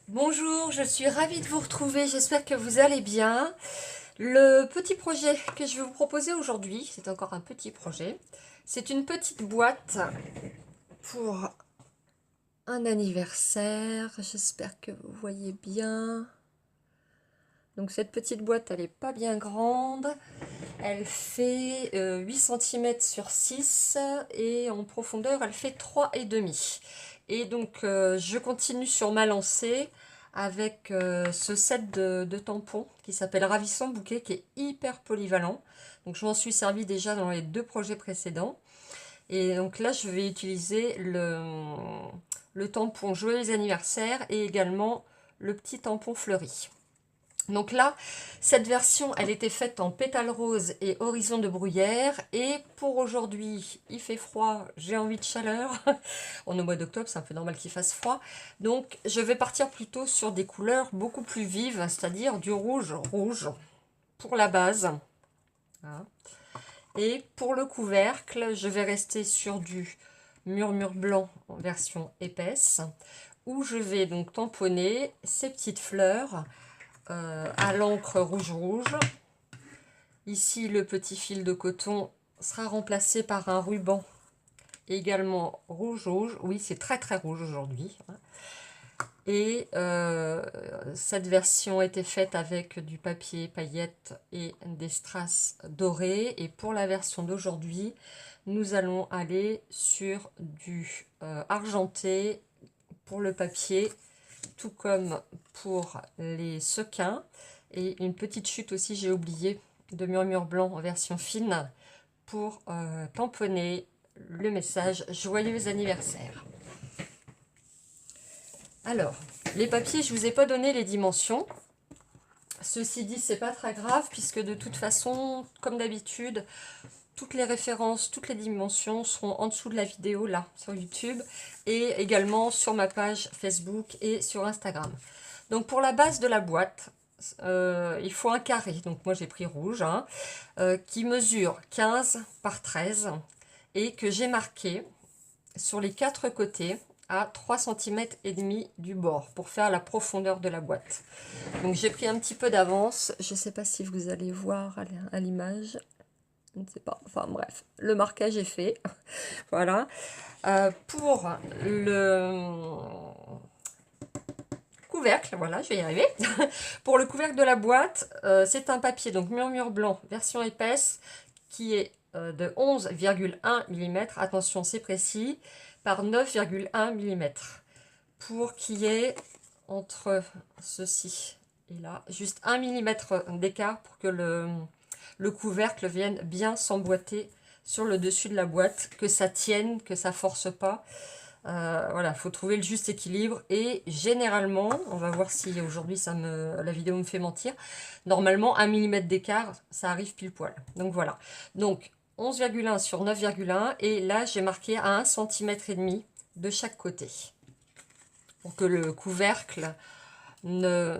Bonjour, je suis ravie de vous retrouver, j'espère que vous allez bien. Le petit projet que je vais vous proposer aujourd'hui, c'est encore un petit projet, c'est une petite boîte pour un anniversaire, j'espère que vous voyez bien. Donc cette petite boîte, elle n'est pas bien grande, elle fait 8 cm sur 6 et en profondeur, elle fait 3,5. Et donc je continue sur ma lancée avec ce set de tampons qui s'appelle Ravissant Bouquet, qui est hyper polyvalent. Donc je m'en suis servi déjà dans les deux projets précédents. Et donc là, je vais utiliser le tampon Joyeux anniversaire et également le petit tampon fleuri. Donc là, cette version, elle était faite en pétales roses et horizon de bruyère. Et pour aujourd'hui, il fait froid, j'ai envie de chaleur. On est au mois d'octobre, c'est un peu normal qu'il fasse froid. Donc je vais partir plutôt sur des couleurs beaucoup plus vives, c'est-à-dire du rouge pour la base. Voilà. Et pour le couvercle, je vais rester sur du murmure blanc en version épaisse, où je vais donc tamponner ces petites fleurs à l'encre rouge. Ici, le petit fil de coton sera remplacé par un ruban également rouge. Oui, c'est très très rouge aujourd'hui. Et cette version était faite avec du papier paillettes et des strass dorés. Et pour la version d'aujourd'hui, nous allons aller sur du argenté pour le papier, tout comme pour les sequins. Et une petite chute aussi, j'ai oublié, de murmure blanc en version fine pour tamponner le message Joyeux anniversaire. Alors, les papiers, je ne vous ai pas donné les dimensions. Ceci dit, c'est pas très grave puisque de toute façon, comme d'habitude, toutes les références, toutes les dimensions seront en dessous de la vidéo là sur YouTube et également sur ma page Facebook et sur Instagram. Donc pour la base de la boîte, il faut un carré. Donc moi j'ai pris rouge, hein, qui mesure 15 par 13 et que j'ai marqué sur les quatre côtés à 3,5 cm du bord pour faire la profondeur de la boîte. Donc j'ai pris un petit peu d'avance, je ne sais pas si vous allez voir à l'image, je ne sais pas, enfin bref, le marquage est fait, voilà. Pour le couvercle, voilà, je vais y arriver. Pour le couvercle de la boîte, c'est un papier, donc murmure blanc, version épaisse, qui est de 11,1 mm, attention c'est précis, par 9,1 mm. Pour qu'il y ait entre ceci et là, juste 1 mm d'écart pour que le couvercle vienne bien s'emboîter sur le dessus de la boîte, que ça tienne, que ça force pas. Voilà, il faut trouver le juste équilibre et généralement, on va voir si aujourd'hui la vidéo me fait mentir, normalement 1 mm d'écart, ça arrive pile poil. Donc voilà, donc 11,1 sur 9,1 et là j'ai marqué à 1,5 cm de chaque côté pour que le couvercle ne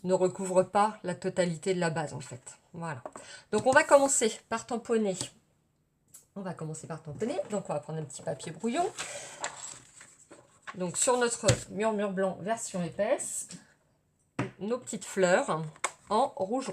recouvre pas la totalité de la base en fait. Voilà, donc on va commencer par tamponner. Donc on va prendre un petit papier brouillon. Donc sur notre murmure blanc version épaisse, nos petites fleurs en rouge.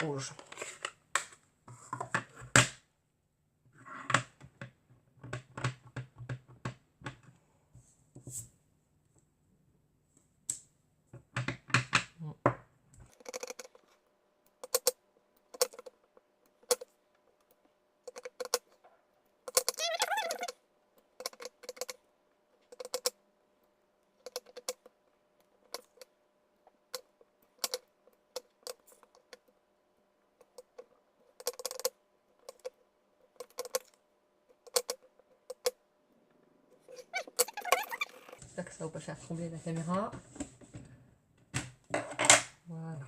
J'espère que ça ne va pas faire trembler la caméra. Voilà.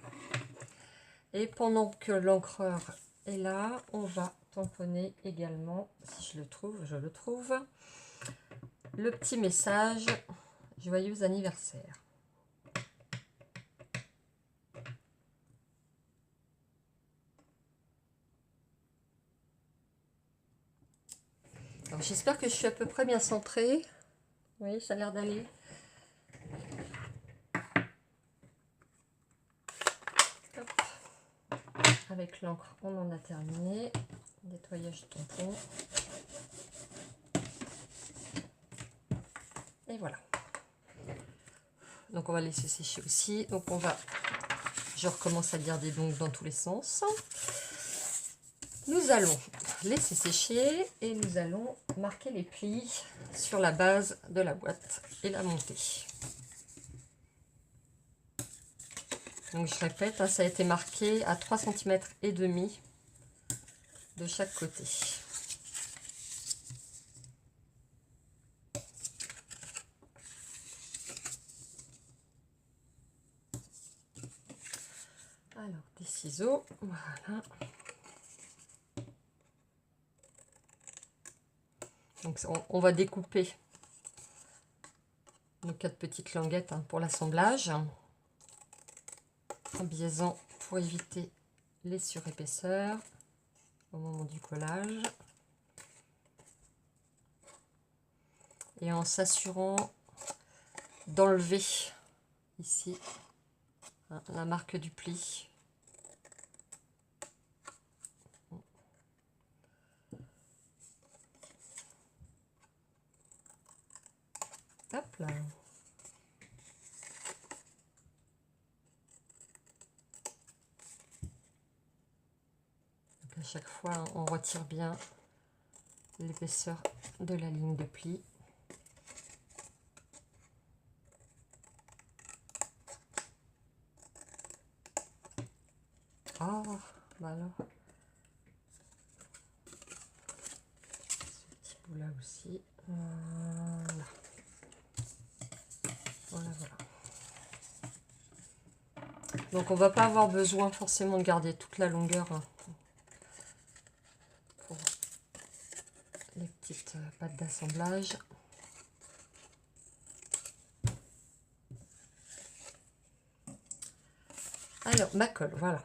Et pendant que l'encreur est là, on va tamponner également, si je le trouve, le petit message Joyeux anniversaire. J'espère que je suis à peu près bien centrée. Oui, ça a l'air d'aller. avec l'encre, on en a terminé. Nettoyage tampon. Et voilà. Donc on va laisser sécher aussi. Donc je recommence à garder donc dans tous les sens. Nous allons laisser sécher et nous allons marquer les plis sur la base de la boîte et la monter. Donc je répète, hein, ça a été marqué à 3,5 cm de chaque côté. Alors des ciseaux, voilà. Donc on va découper nos 4 petites languettes, hein, pour l'assemblage, en biaisant pour éviter les surépaisseurs au moment du collage et en s'assurant d'enlever ici, hein, la marque du pli. Hop là. Donc à chaque fois, on retire bien l'épaisseur de la ligne de pli. Ah, bah alors. Ce petit bout là aussi. Voilà. Voilà, voilà. Donc on va pas avoir besoin forcément de garder toute la longueur, hein, pour les petites pattes d'assemblage. Alors, ma colle, voilà.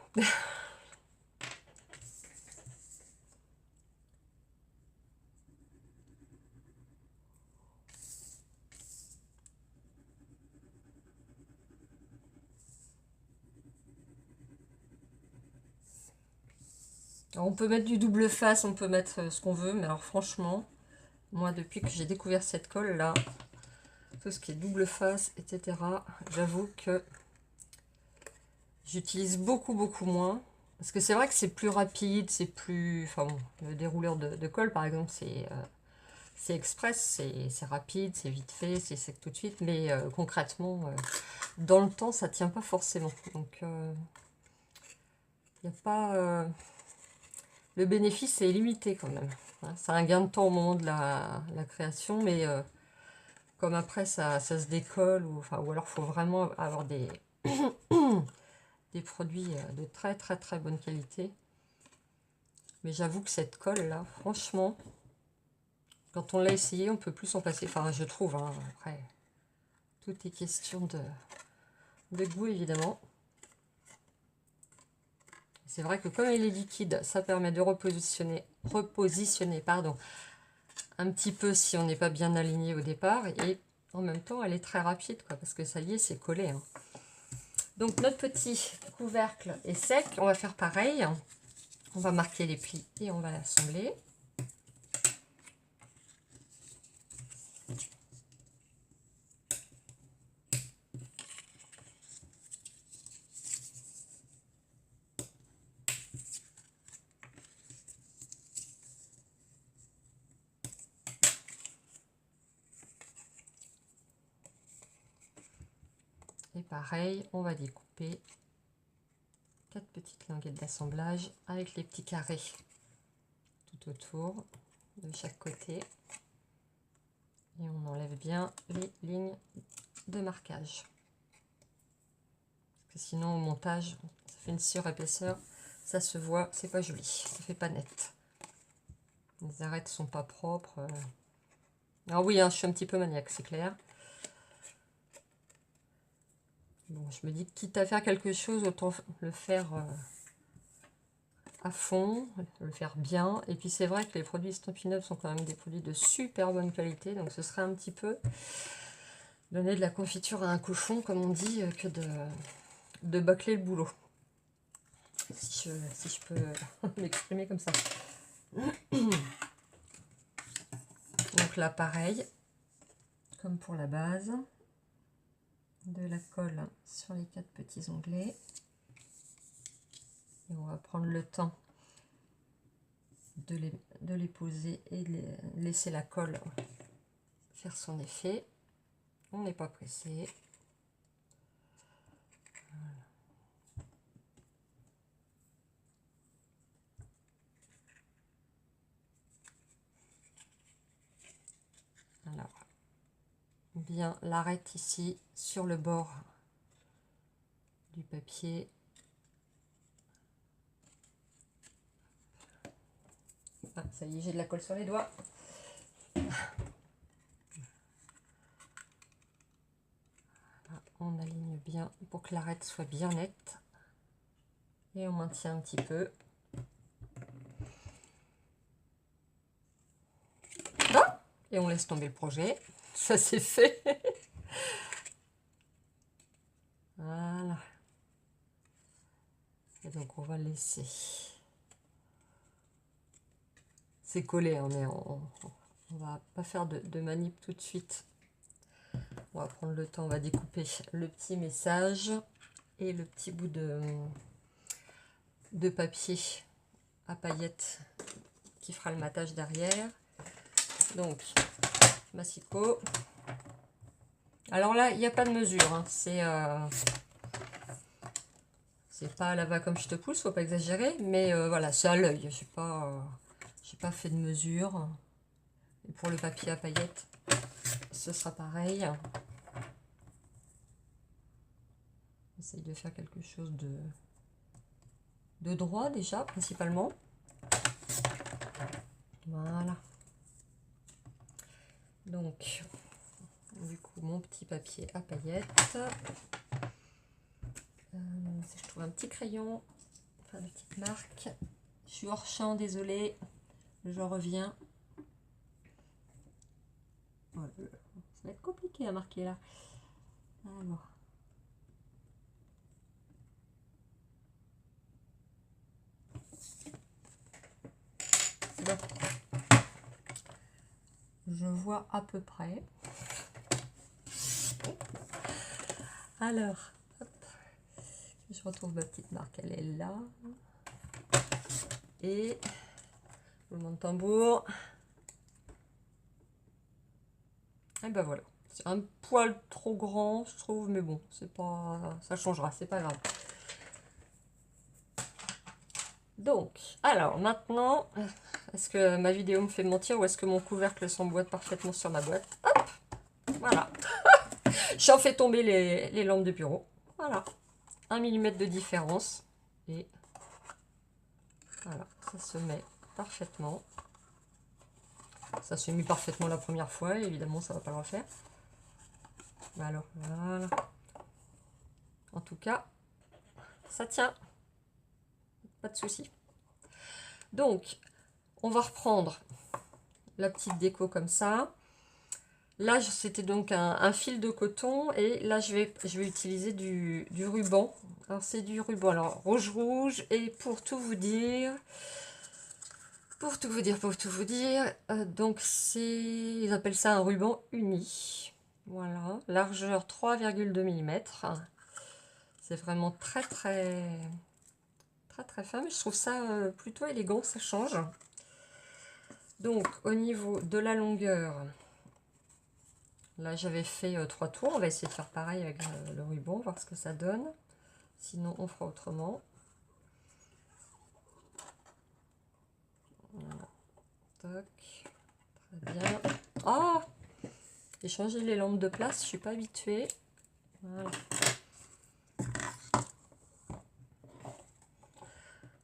Alors, on peut mettre du double face, on peut mettre ce qu'on veut, mais alors franchement, moi depuis que j'ai découvert cette colle là, tout ce qui est double face, etc., j'avoue que j'utilise beaucoup moins. Parce que c'est vrai que c'est plus rapide, c'est plus... Enfin bon, le dérouleur de colle par exemple, c'est express, c'est rapide, c'est vite fait, c'est sec tout de suite, mais concrètement, dans le temps, ça tient pas forcément. Donc, il n'y a pas... le bénéfice est limité quand même. Hein. C'est un gain de temps au moment de la création, mais comme après ça se décolle, ou alors il faut vraiment avoir des, des produits de très bonne qualité. Mais j'avoue que cette colle là, franchement, quand on l'a essayé, on peut plus s'en passer. Enfin, je trouve, hein, après, tout est question de goût évidemment. C'est vrai que comme elle est liquide, ça permet de repositionner pardon, un petit peu si on n'est pas bien aligné au départ. Et en même temps, elle est très rapide, quoi, parce que ça y est, c'est collé. Hein. Donc notre petit couvercle est sec. On va faire pareil. On va marquer les plis et on va l'assembler. Et pareil, on va découper 4 petites languettes d'assemblage avec les petits carrés tout autour de chaque côté. Et on enlève bien les lignes de marquage. Parce que sinon au montage, ça fait une surépaisseur, ça se voit, c'est pas joli, ça fait pas net. Les arêtes sont pas propres. Ah oui, hein, je suis un petit peu maniaque, c'est clair. Bon, je me dis que quitte à faire quelque chose, autant le faire à fond, le faire bien. Et puis c'est vrai que les produits Stampin' Up sont quand même des produits de super bonne qualité. Donc ce serait un petit peu donner de la confiture à un cochon, comme on dit, que de bâcler le boulot. si je peux m'exprimer comme ça. Donc là, pareil, comme pour la base, de la colle sur les 4 petits onglets. Et on va prendre le temps de les poser et de laisser la colle faire son effet. On n'est pas pressé. Alors, bien l'arrête ici sur le bord du papier. Ah, ça y est, j'ai de la colle sur les doigts. On aligne bien pour que l'arête soit bien nette. Et on maintient un petit peu. Ah, et on laisse tomber le projet. Ça c'est fait. Voilà. Et donc on va laisser. C'est collé, hein, mais on va pas faire de manip tout de suite. On va prendre le temps, on va découper le petit message et le petit bout de papier à paillettes qui fera le matage derrière. Donc, massicot. Alors là, il n'y a pas de mesure, hein. C'est pas à la va comme je te pousse, faut pas exagérer, mais voilà, c'est à l'œil. J'ai pas fait de mesure. Et pour le papier à paillettes, ce sera pareil. Essaye de faire quelque chose de droit déjà, principalement. Voilà. Donc, du coup, mon petit papier à paillettes. Si je trouve un petit crayon, enfin une petite marque. Je suis hors champ, désolée. Je reviens. Ça va être compliqué à marquer là. Alors. Bon. Je vois à peu près. Alors, hop. Je retrouve ma petite marque, elle est là. Et roulement de tambour. Et ben voilà. C'est un poil trop grand, je trouve, mais bon, c'est pas, ça changera, c'est pas grave. Donc, alors maintenant, est-ce que ma vidéo me fait mentir ou est-ce que mon couvercle s'emboîte parfaitement sur ma boîte? Hop, voilà. J'en fais tomber les lampes de bureau. Voilà. 1 mm de différence. Et voilà, ça se met parfaitement. Ça s'est mis parfaitement la première fois, et évidemment, ça ne va pas le refaire. Mais alors, voilà. En tout cas, ça tient. Pas de souci. Donc, on va reprendre la petite déco comme ça. Là, c'était donc un fil de coton. Et là, je vais utiliser du ruban. Alors, c'est du ruban. Alors, rouge. Et pour tout vous dire... donc ils appellent ça un ruban uni. Voilà, largeur 3,2 mm. C'est vraiment très fin, mais je trouve ça plutôt élégant, ça change. Donc au niveau de la longueur, là j'avais fait 3 tours. On va essayer de faire pareil avec le ruban, voir ce que ça donne. Sinon on fera autrement. Voilà. Toc. Très bien. Oh, j'ai changé les lampes de place, je suis pas habituée. Voilà.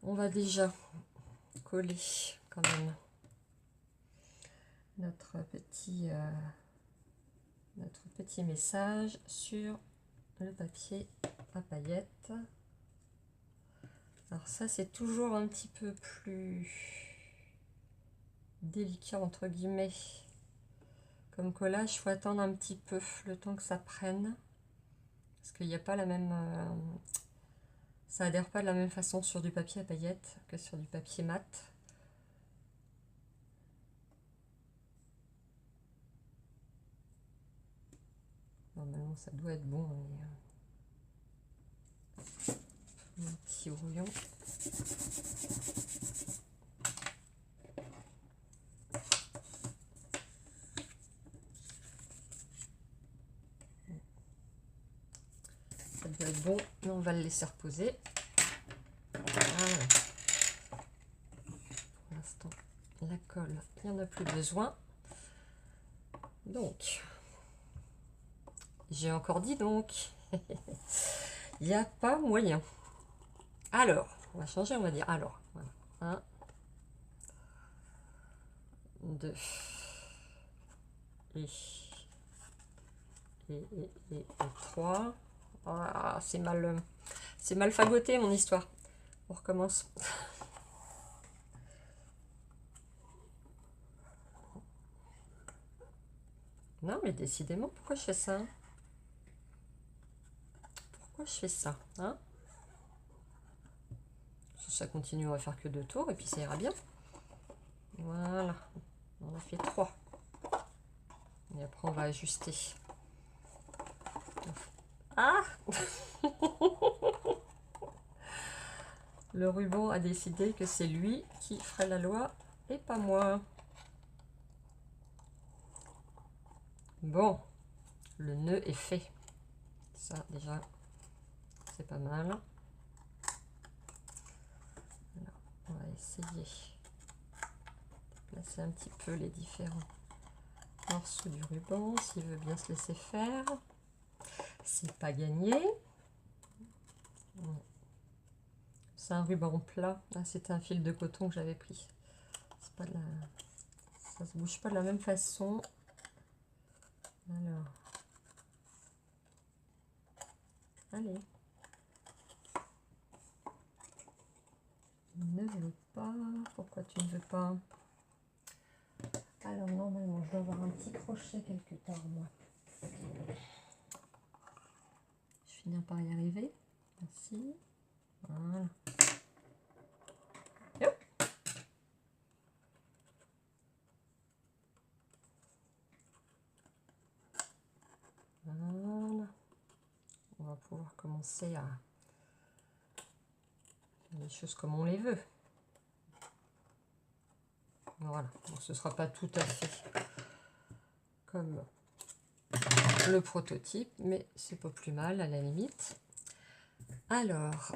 On va déjà coller quand même notre petit message sur le papier à paillettes. Alors ça, c'est toujours un petit peu plus délicat entre guillemets comme collage. Il faut attendre un petit peu le temps que ça prenne, parce qu'il n'y a pas la même Ça adhère pas de la même façon sur du papier à paillettes que sur du papier mat. Normalement, ça doit être bon. Un petit brouillon. Ça doit être bon, mais on va le laisser reposer. Voilà. Pour l'instant, la colle, il n'y en a plus besoin. Donc, j'ai encore dit donc, il n'y a pas moyen. Alors, on va changer, on va dire alors. Voilà. 1, 2 et 3. Ah, c'est mal fagoté mon histoire. On recommence. Non, mais décidément, pourquoi je fais ça? Pourquoi je fais ça, hein? Si ça continue, on va faire que 2 tours et puis ça ira bien. Voilà, on a fait 3. Et après, on va ajuster. Ah! Le ruban a décidé que c'est lui qui ferait la loi et pas moi. Bon, le nœud est fait. Ça, déjà, c'est pas mal. Alors, on va essayer de placer un petit peu les différents morceaux du ruban, s'il veut bien se laisser faire. C'est pas gagné. C'est un ruban plat. Ah, c'était un fil de coton que j'avais pris. C'est pas de la... Ça se bouge pas de la même façon. Alors, allez. Ne veux pas. Pourquoi tu ne veux pas? Alors, normalement, je dois avoir un petit crochet quelque part, moi. Je finis par y arriver. Merci. Voilà. Hop. Voilà. On va pouvoir commencer à faire les choses comme on les veut. Voilà. Bon, ce ne sera pas tout à fait comme le prototype, mais c'est pas plus mal à la limite. Alors,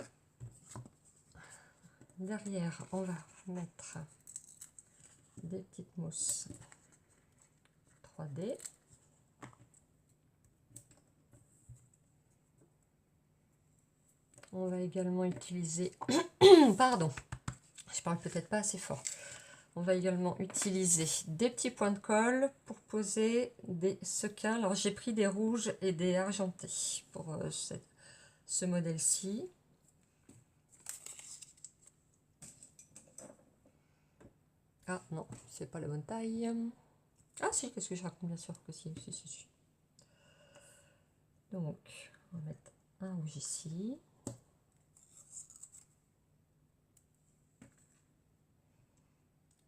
derrière, on va mettre des petites mousses 3D. On va également utiliser, pardon, je parle peut-être pas assez fort. On va également utiliser des petits points de colle pour poser des sequins. Alors j'ai pris des rouges et des argentés pour ce modèle-ci. Ah non, c'est pas la bonne taille. Ah si, qu'est-ce que je raconte, bien sûr que si. Donc, on va mettre un rouge ici.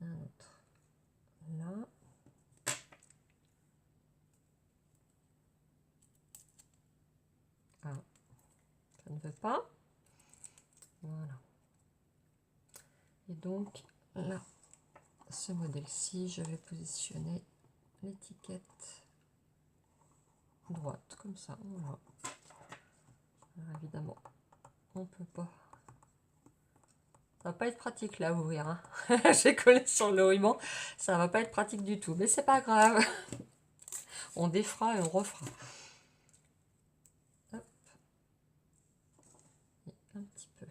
Un autre là. Ah, ça ne veut pas. Voilà. Et donc, là, ce modèle-ci, je vais positionner l'étiquette droite, comme ça. Voilà. Alors, évidemment, on peut pas. Ça va pas être pratique là à ouvrir. Hein. J'ai collé sur le ruban. Ça va pas être pratique du tout. Mais c'est pas grave. On défera et on refera. Hop. Et un petit peu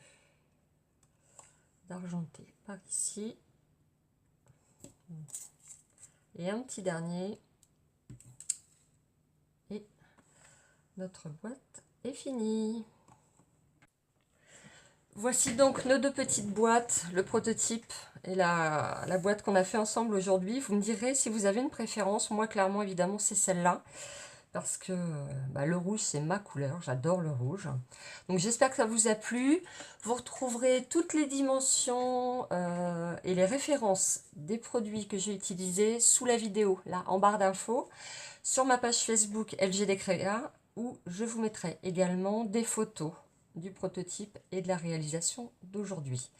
d'argenté par ici. Et un petit dernier. Et notre boîte est finie. Voici donc nos 2 petites boîtes, le prototype et la boîte qu'on a fait ensemble aujourd'hui. Vous me direz si vous avez une préférence. Moi, clairement, évidemment, c'est celle-là. parce que le rouge c'est ma couleur, j'adore le rouge. Donc j'espère que ça vous a plu. Vous retrouverez toutes les dimensions et les références des produits que j'ai utilisés sous la vidéo, là en barre d'infos, sur ma page Facebook LGD Créa, où je vous mettrai également des photos du prototype et de la réalisation d'aujourd'hui.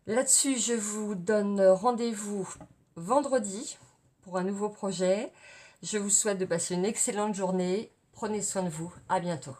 Là-dessus, je vous donne rendez-vous vendredi pour un nouveau projet. Je vous souhaite de passer une excellente journée. Prenez soin de vous. À bientôt.